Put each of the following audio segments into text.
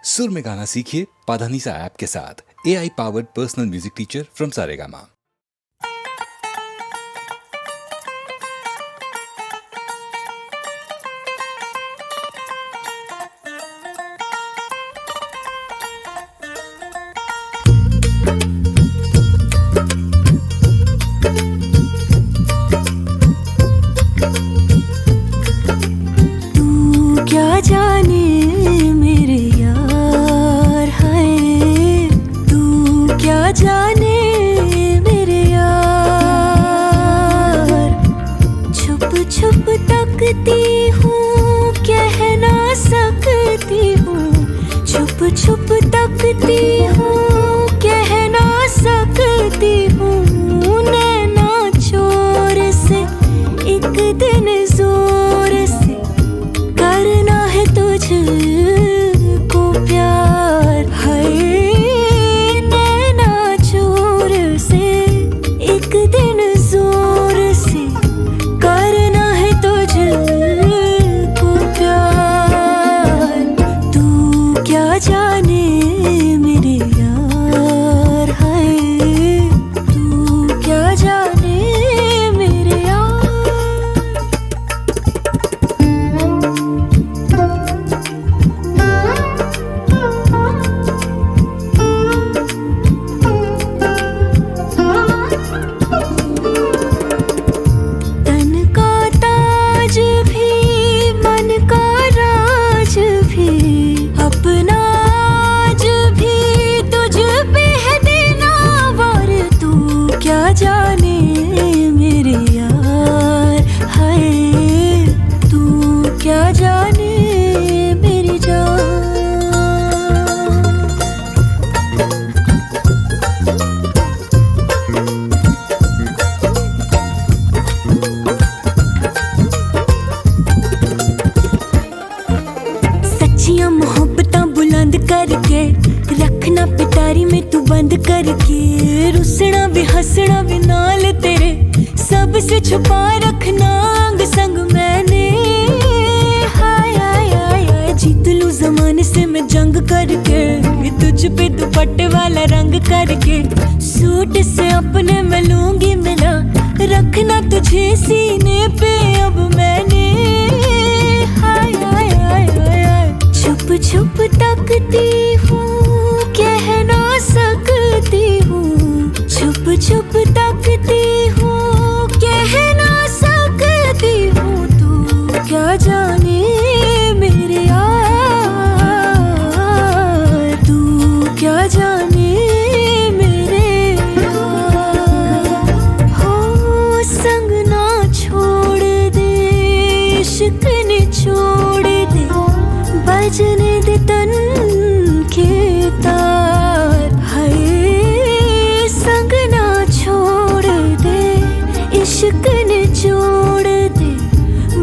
सुर में गाना सीखिए पाधानीसा ऐप के साथ। AI powered personal music teacher from Saregama. क्या जाने मेरे यार है, तू क्या जाने मेरे यार। छुप छुप तकती हूँ, कह ना सकती हूँ। छुप छुप तकती हूँ, कह ना सकती हूँ। नैना चोर से एक दिन जोर से करना है तुझको प्यार है। नैना चोर से एक दिन जोर से करना है तुझको प्यार। तू क्या जाने मेरे यार है, तू क्या जाने मेरे यार। तन का ताज भी मन का राज भी अपना आज भी तुझ पे है देना वार। तू क्या जाने मेरे यार है, तू क्या जाने मेरी जान। सच्चियां मोहब्बतां बुलंद करके रखना पिटारी में तू बंद करके। रुसना भी हंसना भी नाल तेरे सबसे छुपा रखना अंग संग मैंने। हाय हाय हाय हाय जीत लूं जमाने से मैं जंग करके, तुझ पे दुपट्टे वाला रंग करके। सूट से अपने मैं लूंगी मिला, रखना तुझे सीने पे अब मैंने। हाय हाय हाय हाय हाय छुप छुप तकती हूँ, कह ना सकती हूँ। छुप छुप तकती हूँ, कह ना सकती हूँ। तू क्या जाने मेरे यार, तू क्या जाने मेरे यार। हो संग ना छोड़ दे, इश्क ने छोड़ दे। बजने दे तन के तार है, संग ना छोड़ दे। इश्क ने छोड़ दे,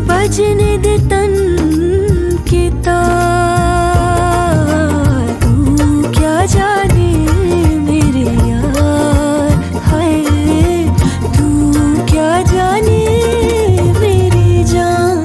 बजने दे तन के तार। तू क्या जाने मेरे यार है, तू क्या जाने मेरी जान।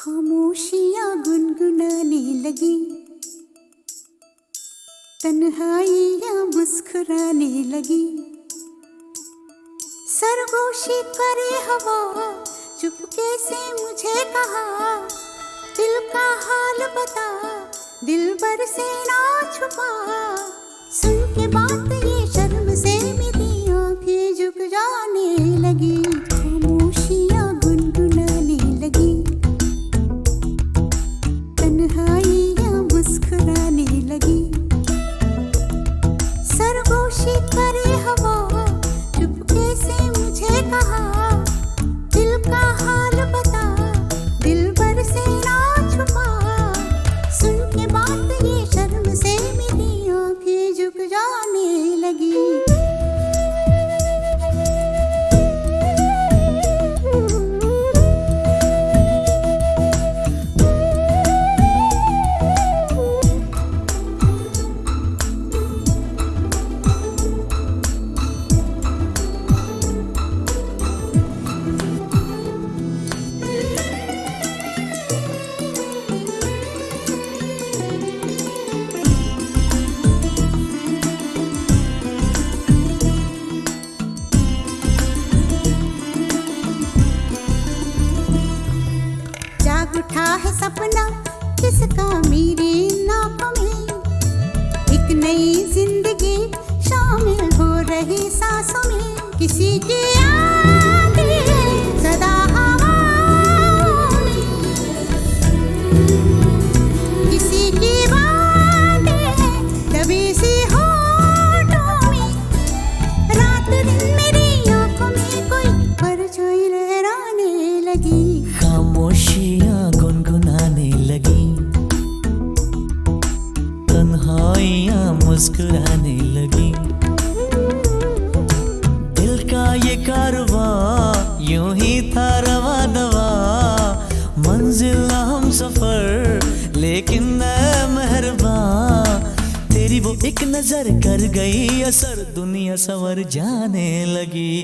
खामोशियाँ गुनगुनाने लगी, तन्हाइयाँ मुस्कुराने लगी। सरगोशी करे हवा, चुपके से मुझे कहा, दिल का हाल बता, दिलबर से ना छुपा। सुन के बात ये शर्म से मेरी आंखें झुक जाने लगी, खामोशियाँ गुनगुनाने लगी, तन्हाइयाँ मुस्कुराने लगी। सरगोशी करे हवा, चुपके से मुझे कहा, दिल का हाल बता, दिलबर से ना छुपा। सुन के बात ये शर्म से मेरी आंखें झुक जाने लगी। उठा है सपना किसका मेरी नाकों में, एक नई जिंदगी शामिल हो रही सांसों में। किसी की याद सदा हवाओं में, किसी की बातें दबी सी होठों में। रात दिन मेरी आंखों में कोई परछाई लहराने लगी, खामोशियाँ गुनगुनाने लगी, तन्हाइयाँ मुस्कुराने लगी। दिल का ये कारवां यूं ही था रवा दवा, मंजिल हम सफर लेकिन मैं मेहरबान। तेरी वो एक नजर कर गई असर, दुनिया संवर जाने लगी।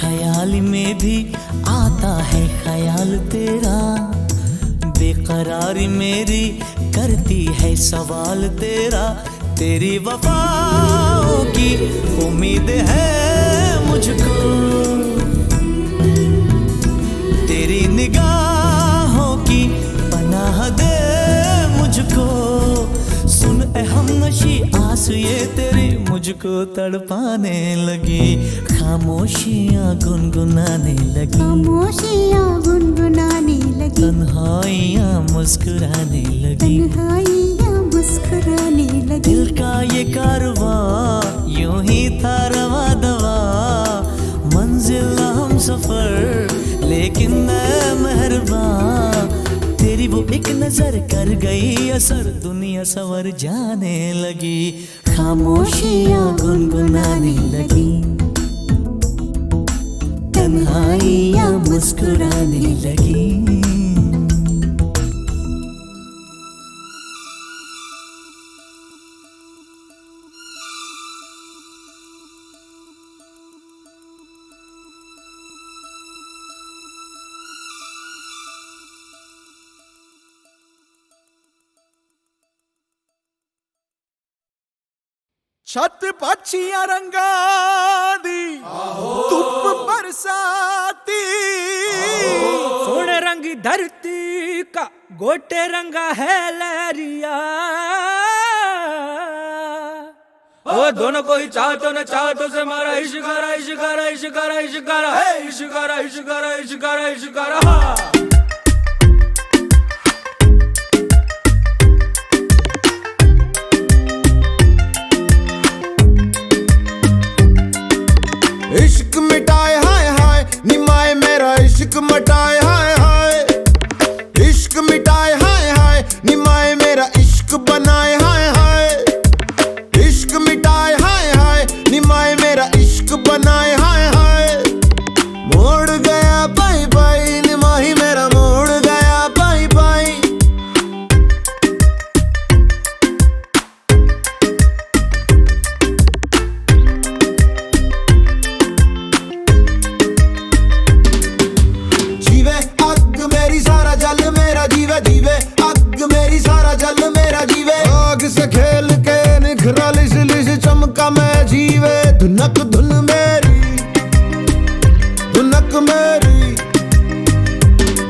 ख्याल में भी आता है ख्याल तेरा, बेकरारी मेरी करती है सवाल तेरा। तेरी वफाओं की उम्मीद है मुझको, तेरी निगाहों की पनाह दे मुझको। सुन ए हमनशी आस ये तेरी मुझको तड़पाने लगी, खामोशियाँ गुनगुनाने लगी, खामोशियाँ गुनगुनाने लगी, तन्हाइयाँ मुस्कुराने लगी, तन्हाइयाँ मुस्कुराने लगी। दिल का ये कारवां यूं ही था रवा दवा, मंजिल हम सफर लेकिन मैं मेहरबान। तेरी वो एक नजर कर गई असर, दुनिया संवर जाने लगी, खामोशियाँ गुनगुनाने लगी, तन्हाइयाँ मुस्कुराने लगी। छत पक्षियां रंगा दी धुप बरसाती, सोने रंग धरती का गोटे रंगा है लहरिया। ओ दोनों को ही चाहतो न चाहतो से मारा इश्कारा इश्कारा इश्कारा इश्कारा है इश्कारा इश्कारा इश्कारा इश्कारा। का मैं जीवे धुनक धुन मेरी, धुनक मेरी,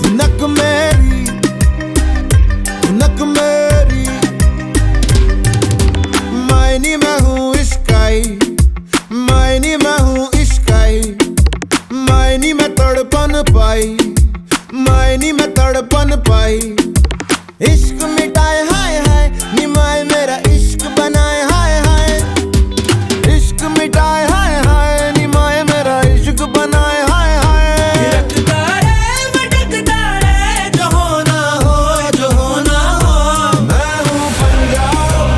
धुनक मेरी, धुनक मेरी। मायनी मैं हूँ इश्काई, मायनी मैं हूँ इश्काई, मायनी मैं तड़पन पाई, मायनी मैं तड़पन पाई। इश्क मिटाए हाय हाय निमाए मेरा इश्क बनाए हाय हाय, इश्क मिटाए हाय हाय निमाए मेरा इश्क बनाए हाय हाय। रखता रे भटकता रे, जो होना हो, जो होना हो। मैं हूँ पंजाब,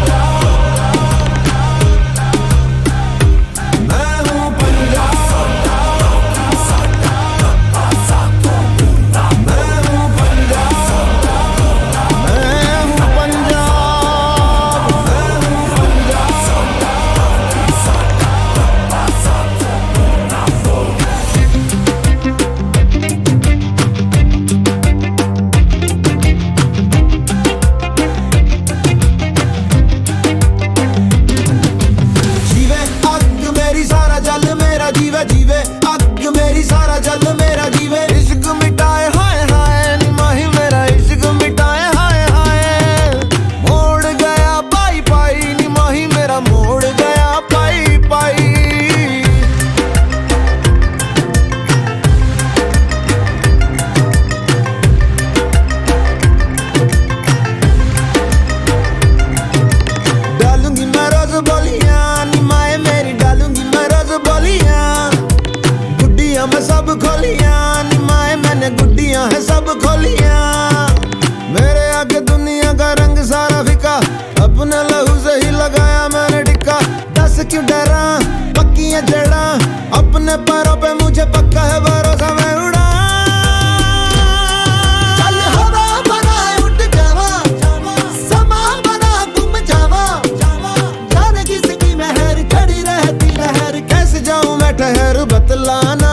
मैं हूँ पंजाब, मैं हूँ पंजाब, मैं हूँ पंजाब। जीवे अग मेरी सारा जल मेरा जीवे, जीवे अग मेरी सारा जल मेरा जीवे। इश्क मिटाए हाय हाय निमाही मेरा इश्क मिटाए हाय हाय। मोड़ गया पाई पाई निमाही मेरा मोड़ गया पाई पाई। डालूंगी मैं रोज बोलियां निमाए मेरी, डालूंगी मैं रोज बोलियां। गुड्डियां मैं सब खोलियां निमाए मैंने गुड्डियां है सब खोलियां। मेरे आगे दुनिया का रंग सारा फीका, अपने लहू से ही लगाया मैंने टिक्का। दस क्यों डरा पक्की है जड़ा, अपने पैरों पे मुझे पक्का है भरोसा मैं उड़ा। चल हवा बना उठ जावा, समा बना गुम जावा। जाने किसकी मेहर खड़ी रहती लहर, कैसे जाऊं मैं ठहर बतलाना।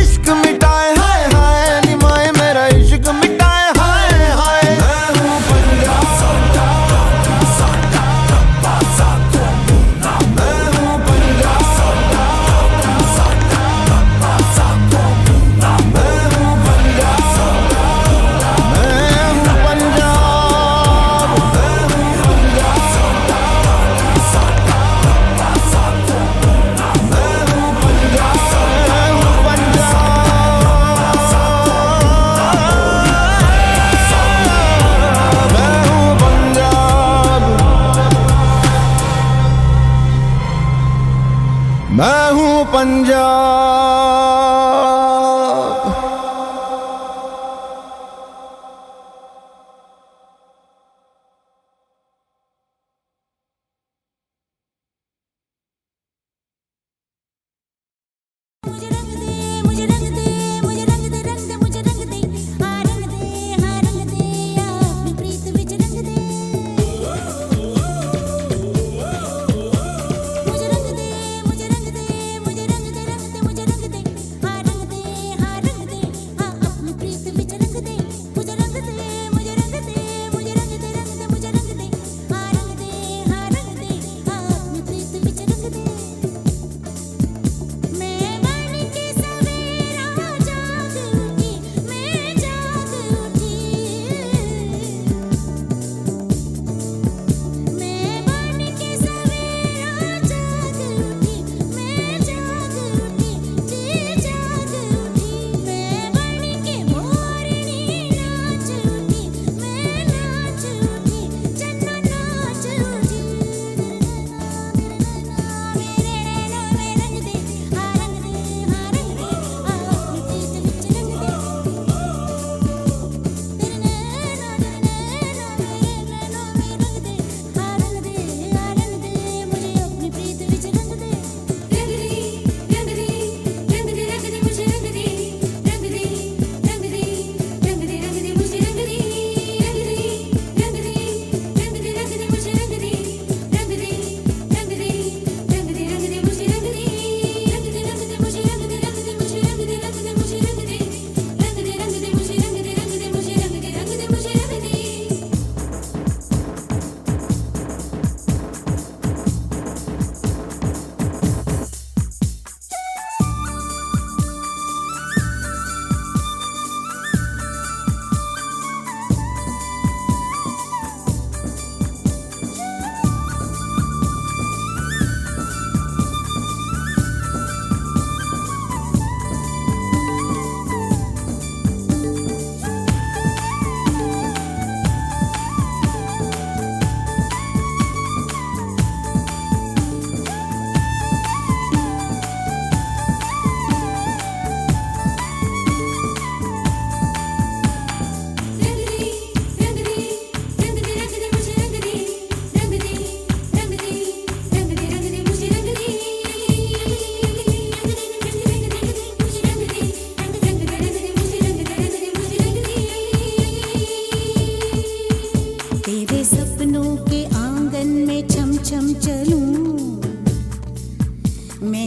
इश्क मिटाए हाय हाय निमाए मेरा इश्क मिटाए हाय हाय। मैं हूँ पंजाब, मैं हूँ पंजाब, मैं हूँ पंजाब, मैं हूँ पंजाब, मैं हूँ मैं हूँ पंजाब। मुझे रंग दे, मुझे रंग दे, मुझे रंग दे, रंग दे, मुझे रंग दे। हाँ रंग दे, हाँ रंग दे, अपनी प्रीत विच रंग दे। मुझे रंग दे, मुझे रंग दे, मुझे रंग दे, रंग दे, मुझे रंग दे। हाँ रंग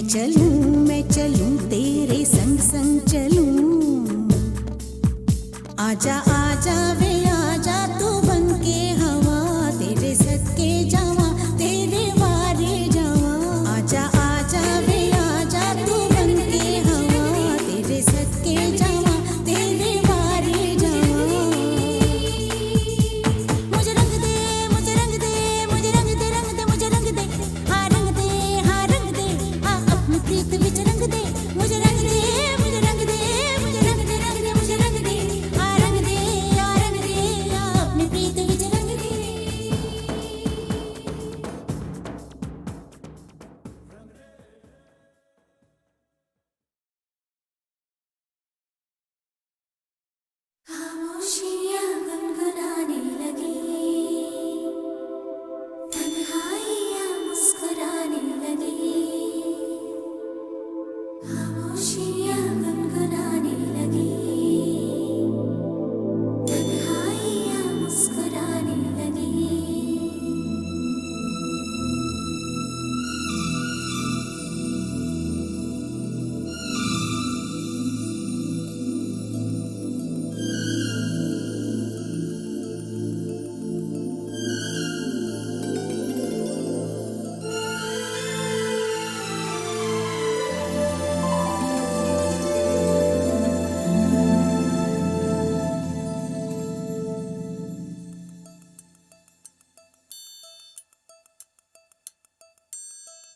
चलूं तेरे संग संग चलूं। आजा आजा वे आजा तू बन के हवा, तेरे सदके जावा तेरे वारे जावा। आजा आजा वे आजा तू बन के हवा, तेरे सदके जावा तेरे वारे जावा। मुझे रंग दे मुझे रंग दे मुझे रंग दे रंग दे मुझे रंग दे, हाँ रंग दे हाँ रंग दे, हाँ अपनी प्रीत विच रंग दे। मुझे रंग दे मुझे रंग दे मुझे रंग दे रंग दे मुझे रंग दे, हाँ रंग दे हाँ रंग दे, हाँ अपनी प्रीत विच रंग दे। खामोशियाँ गुनगुनाने लगी, तन्हाइयाँ मुस्कुराने लगी। खामोशियाँ गुनगुनाने लगी, तन्हाइयाँ मुस्कुराने लगी।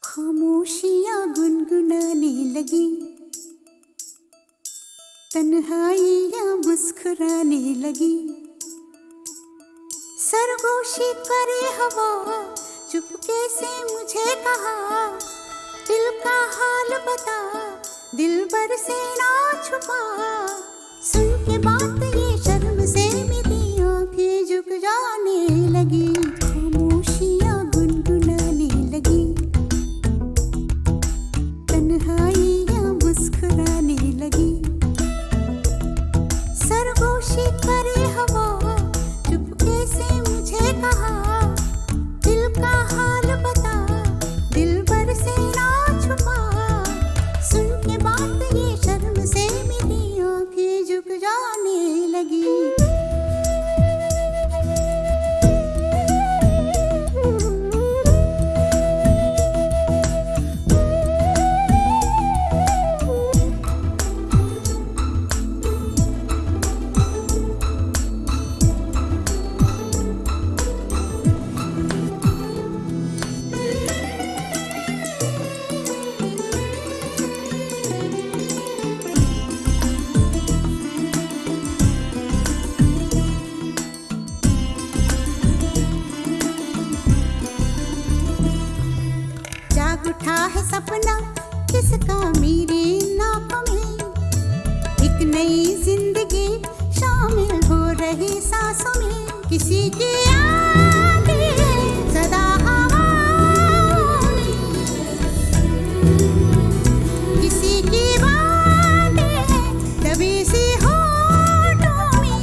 खामोशियाँ गुनगुनाने लगी, तन्हाइयाँ मुस्कुराने लगी। सरगोशी करे हवा, चुपके से मुझे कहा, दिल का हाल बता, दिल भर से ना छुपा। सुन के बात ये शर्म से मेरी आंखें झुक जाने लगी। खामोशियाँ गुनगुनाने लगी, तन्हाइयाँ मुस्कुराने लगी। सरगोशी करे हवा, चुपके से मुझे कहा, दिल का हाल बता, दिल भर से ना छुपा। सुन के बात ये शर्म से मेरी आंखें झुक जाने लगी। जाग उठा है सपना किसका मेरी नाक में, एक नई जिंदगी शामिल हो रही सांसों में। किसी की आती है सदा हवाओं में, किसी की बातें हैं दबी सी होठों में।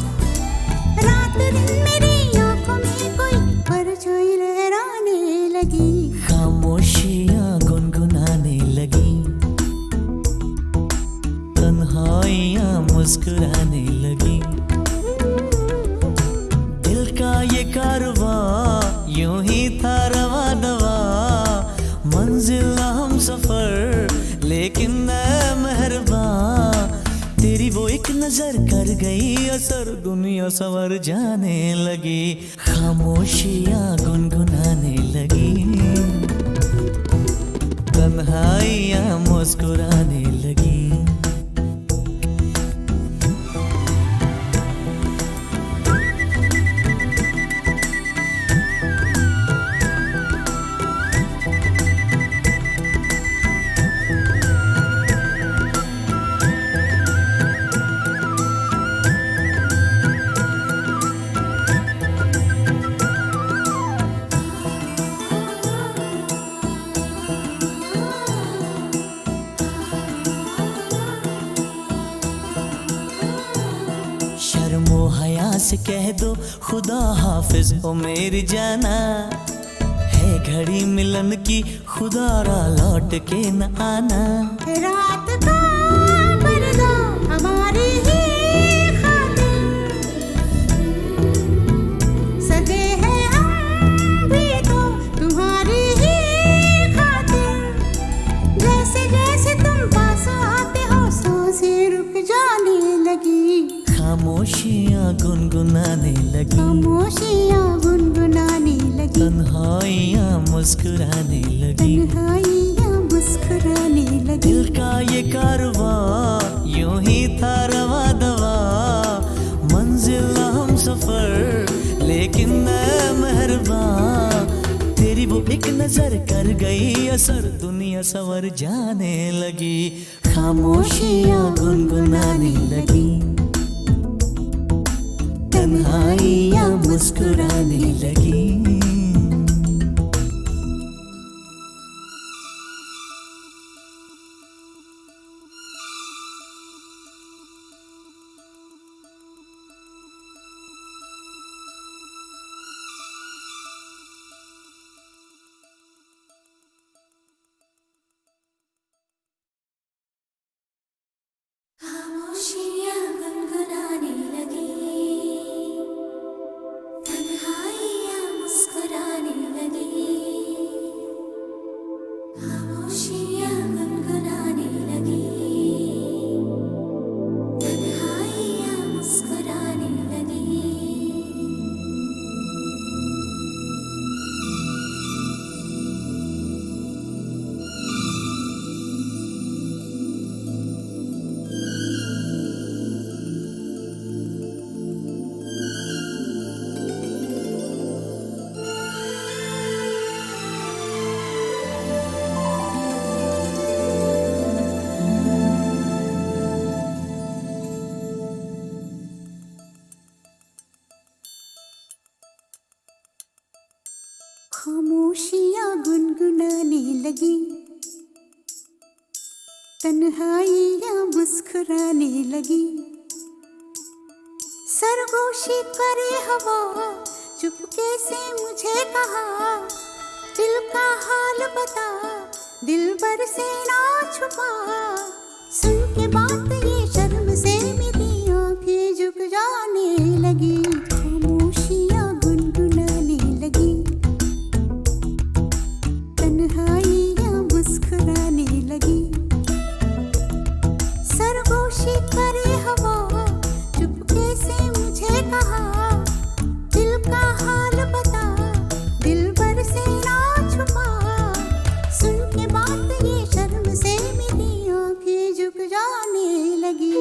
रात दिन मेरी आंखों में कोई परछाई लहराने लगी। खामोशियाँ गुनगुनाने लगी, तन्हाइयाँ मुस्कुराने लगी। दिल का ये कारवां यूं ही था रवा दवा, मंजिल हम सफर लेकिन मैं मेहरबान। तेरी वो एक नजर कर गई असर, दुनिया संवर जाने लगी। खामोशियाँ गुनगुनाने लगी, तन्हाइयाँ मुस्कुराने लगी। शर्मो हया से कह दो खुदा हाफिज ओ मेरी जाना, है घड़ी मिलन की खुदारा लौट के न आना। रात का पर्दा हमारी ही खातिर सजे हैं हम भी तो तुम्हारी ही खातिर। जैसे जैसे तुम पास आते हो सांसें रुक जाने लगी। खामोशियाँ गुनगुनाने लगी, खामोशियाँ गुनगुनाने लगी, तन्हाइयाँ मुस्कुराने लगी, तन्हाइयाँ मुस्कुराने लगी। दिल का ये कारवां यूं ही था रवा दवा, मंजिल हम सफर लेकिन मैं मेहरबान। तेरी वो एक नजर कर गई असर, दुनिया संवर जाने लगी। खामोशियाँ गुनगुनाने लगी, तन्हाइयाँ मुस्कुराने लगी। खामोशियाँ गुनगुनाने लगी, तन्हाइयाँ मुस्कुराने लगी। खामोशियाँ गुनगुनाने लगी, तन्हाइयाँ मुस्कुराने लगी। खामोशियाँ गुनगुनाने लगी, तन्हाइयाँ मुस्कुराने लगी। सरगोशी करे हवा चुपके से मुझे कहा, दिल का हाल बता दिलबर से ना छुपा। सुन के बात ये शर्म से मेरी आंखें झुक जाने लगी। खामोशियाँ गुनगुनाने लगी, तन्हाइयाँ मुस्कुराने लगी। सरगोशी करे हवा चुपके से मुझे कहा, दिल का हाल बता दिलबर से ना छुपा। सुन के बात ये शर्म से मेरी आंखें झुक जाने लगी।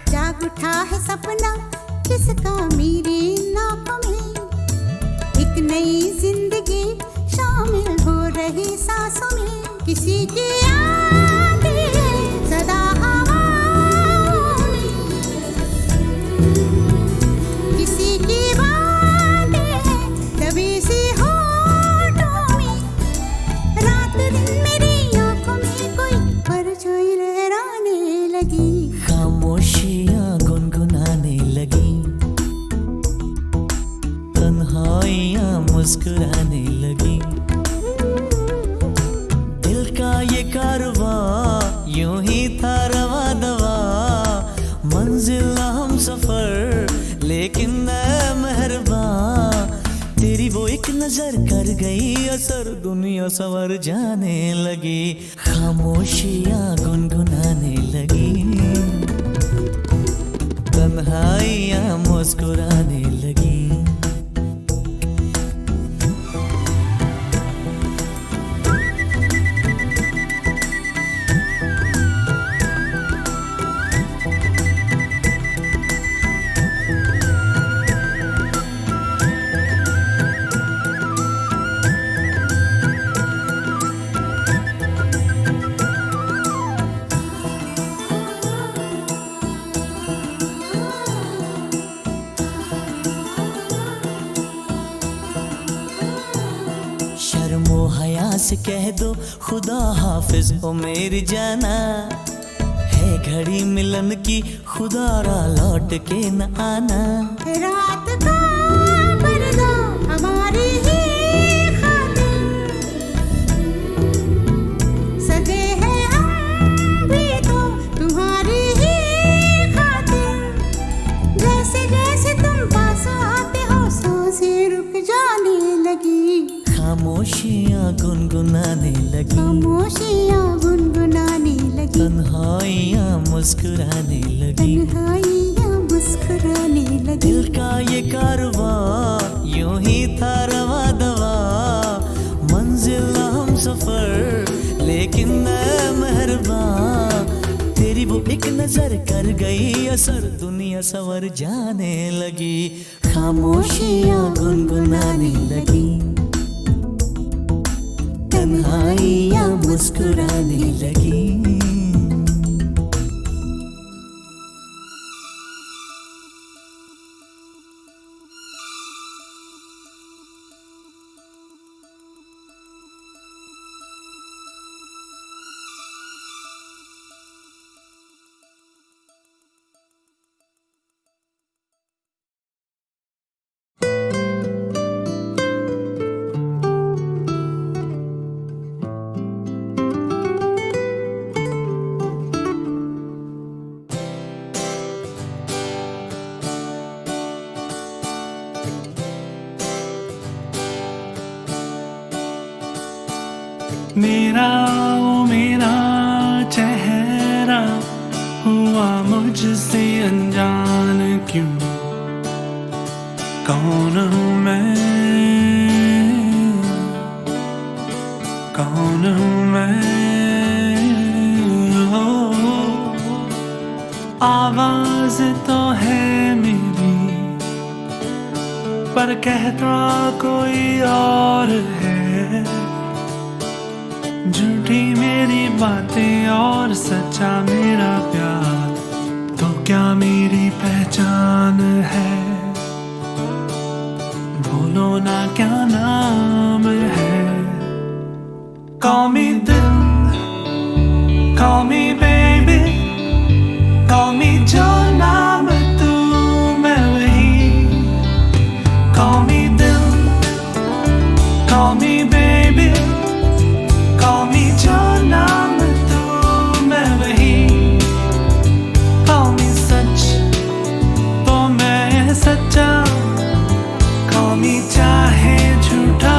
जाग उठा है सपना किसका मेरी नाकों में, एक नई जिंदगी शामिल हो रही सांसों में। किसी की आंधी है सदा हवाओं में, किसी की बातें है दबी सी होठों में। रात दिन मेरी आंखों में कोई परछाई लहराने लगी। खामोशियाँ गुनगुनाने लगी, तन्हाइयाँ मुस्कुराने लगी। दिल का ये कारवां यूं ही था रवा दवा, मंजिल हम सफर लेकिन मैं मेहरबान। तेरी वो एक नजर कर गई असर, दुनिया संवर जाने लगी। खामोशियाँ गुनगुनाने लगी, तन्हाइयाँ मुस्कुराने लगी। से कह दो खुदा हाफिज ओ मेरी जाना, है घड़ी मिलन की खुदा रा लौट के न आना। रात का पर्दा हमारी ही खातिर, सजे हैं हम भी तो तुम्हारी ही खातिर। जैसे जैसे तुम पास आते हो सांसें रुक जाने लगी, खामोशियाँ गुनगुनाने लगी, खामोशियाँ गुनगुनाने लगी, तन्हाइयाँ मुस्कुराने लगी, तन्हाइयाँ मुस्कुराने लगी। दिल का ये कारवां यूं ही था रवा दवा, मंजिल हम सफर लेकिन मैं मेहरबान। तेरी वो एक नजर कर गई असर, दुनिया सवर जाने लगी, खामोशियाँ गुनगुनाने लगी, तन्हाइयाँ मुस्कुराने लगी। मेरा ओ मेरा चेहरा हुआ मुझसे अनजान क्यों, कौन हूँ मैं, कौन हूँ मैं। हो आवाज तो है मेरी पर कहता कोई और है, झूठी मेरी बातें और सच्चा मेरा प्यार, तो क्या मेरी पहचान है। बोलो ना क्या नाम है। Call me दिल, call me baby, call me जो नाम तू मैं वही। Call me दिल, call me baby, call me जो नाम तू मैं वही। Call me सच तो मैं सच्चा, call me चाहे झूठा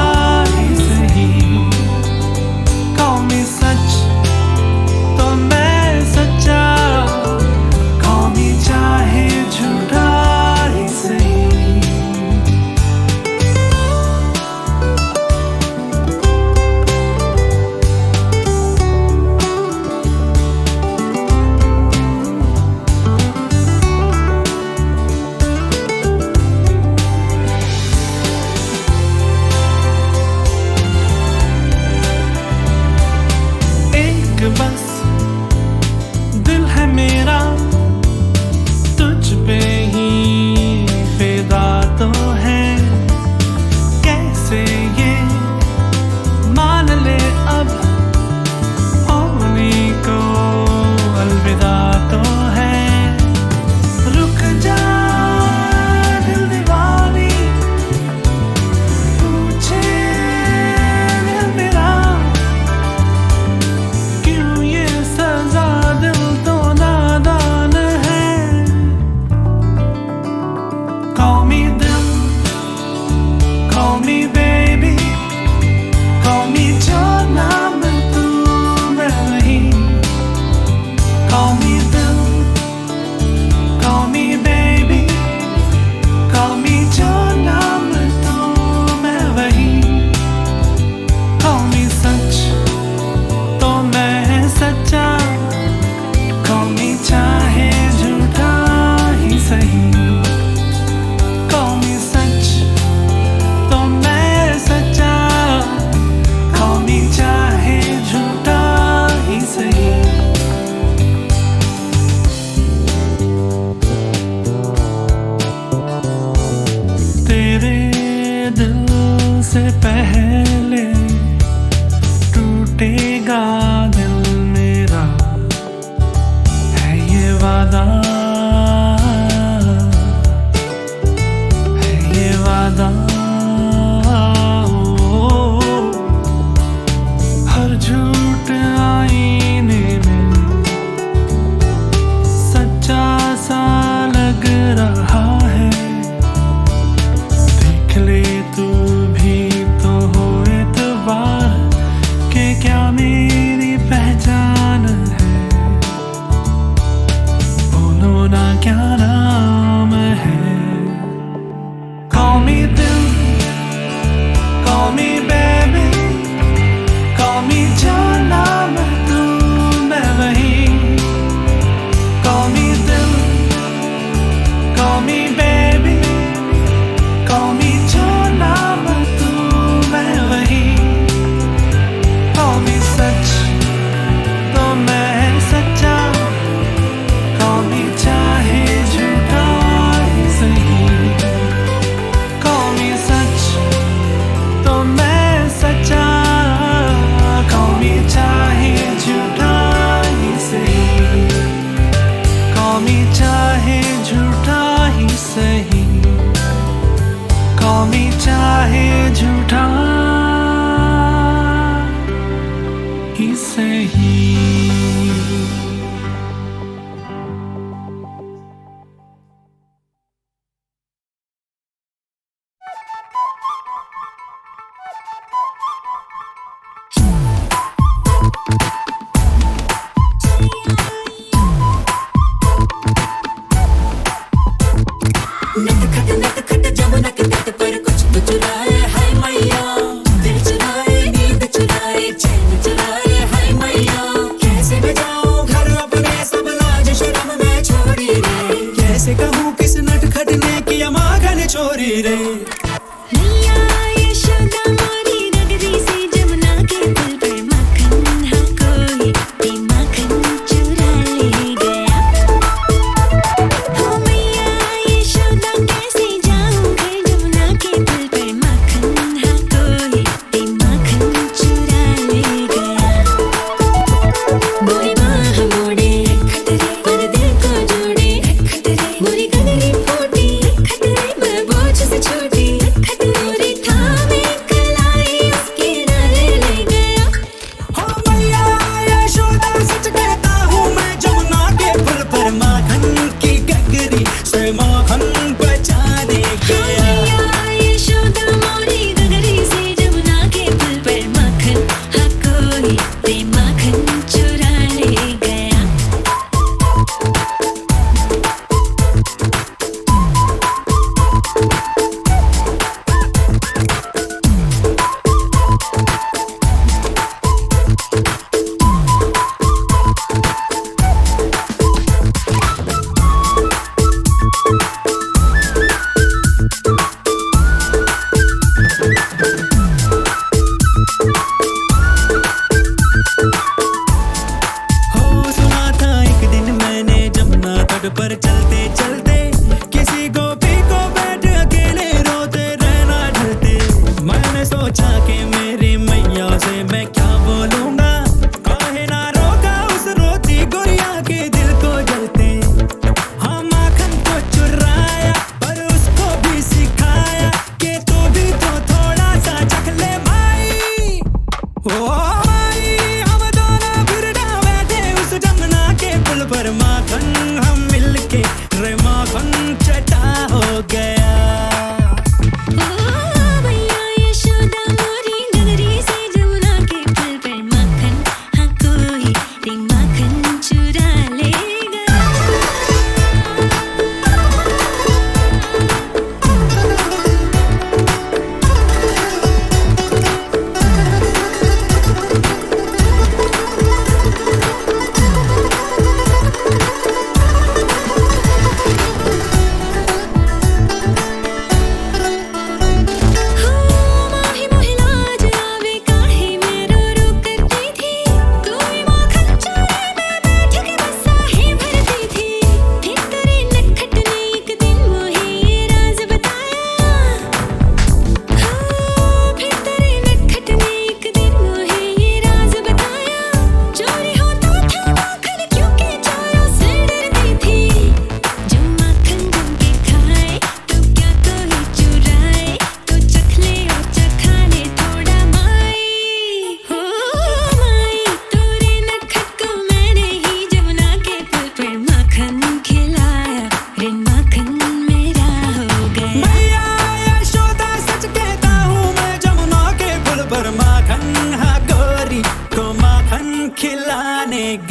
ज्यादा हर झूठ आईने में सच्चा सा लग रहा है। देख ले तू भी तो हो एतबार के क्या मेरी पहचान है। बोलो ना क्या नाम है। Call me दिल, call me baby, call me जाना मैं तू मैं वही। Call me दिल, call me baby, call me जाना मैं तू मैं वही। Call me सच तो मैं सच्चा, call me चाहे झूठा ही सही। Call me सच तो मैं सच्चा, call me चाहे झूठा ही सही। Call me चाहे झूठा ही सही। Call me चाहे झूठा ही सही। नटखट जमुना के तट पर कुछ तो चुराए हाय मैया। दिल चुराए नींद चुराए चैन चुराए हाय मैया। कैसे बजाऊं घर अपने सब लाज शर्म में छोड़ी रे। कैसे कहूँ किस नटखट ने किया माखन चोरी रे। मैया यशोदा मोरी नगरी से जमुना के पुल पर माखन हा कोई ये माखन चुरा ले गया। हो मैया यशोदा कैसे जाऊं घर जमुना के पुल पर माखन हा कोई ये माखन चुरा ले गया। मोरी बाह मोड़े पर दिल को जोड़े मोरी गगरी फूटी मैं बोझ से छोटी। मोरी थामे कलाई उसके नारे ले गया। हो मैया यशोदा सच कहता हूँ मैं जमुना के पुल पर माखन की गगरी से माखन बचा दे गया। मैया यशोदा मोरी गगरी से जमुना के पुल पर माखन हा कोई ये माखन चुरा ले गया।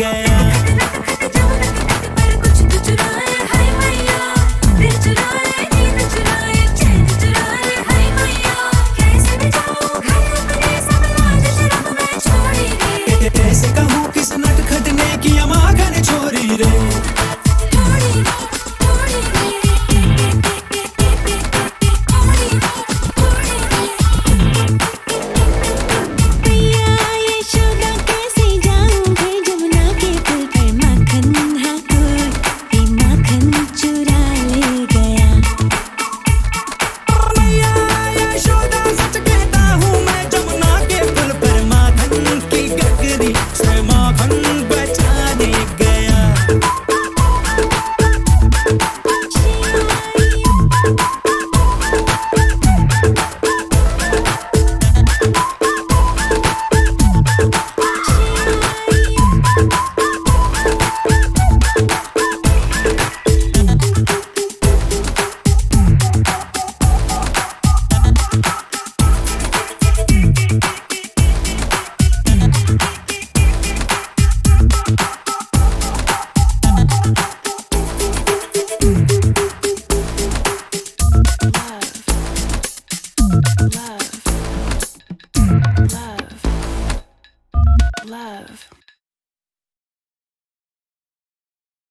गया। कुछ तो चुराए हाय मैया, दिल चुराए, नींद चुराए, चैन चुराए हाय मैया। कैसे भी जाऊं घर अपने, सब लाज शर्म मैं छोड़ी रे। कैसे कहूँ किस नटखट ने किया माखन चोरी रे। थोड़ी रे, थोड़ी रे, थोड़ी रे। मैया यशोदा कैसे जाऊं घर जमुना के पुल पर, माखन ठाकुर ये माखन चुरा ले गया। मैया यशोदा सच कहता हूँ मैं, जमुना के पुल पर माखन की गगरी से माखन बचाने गया। Love.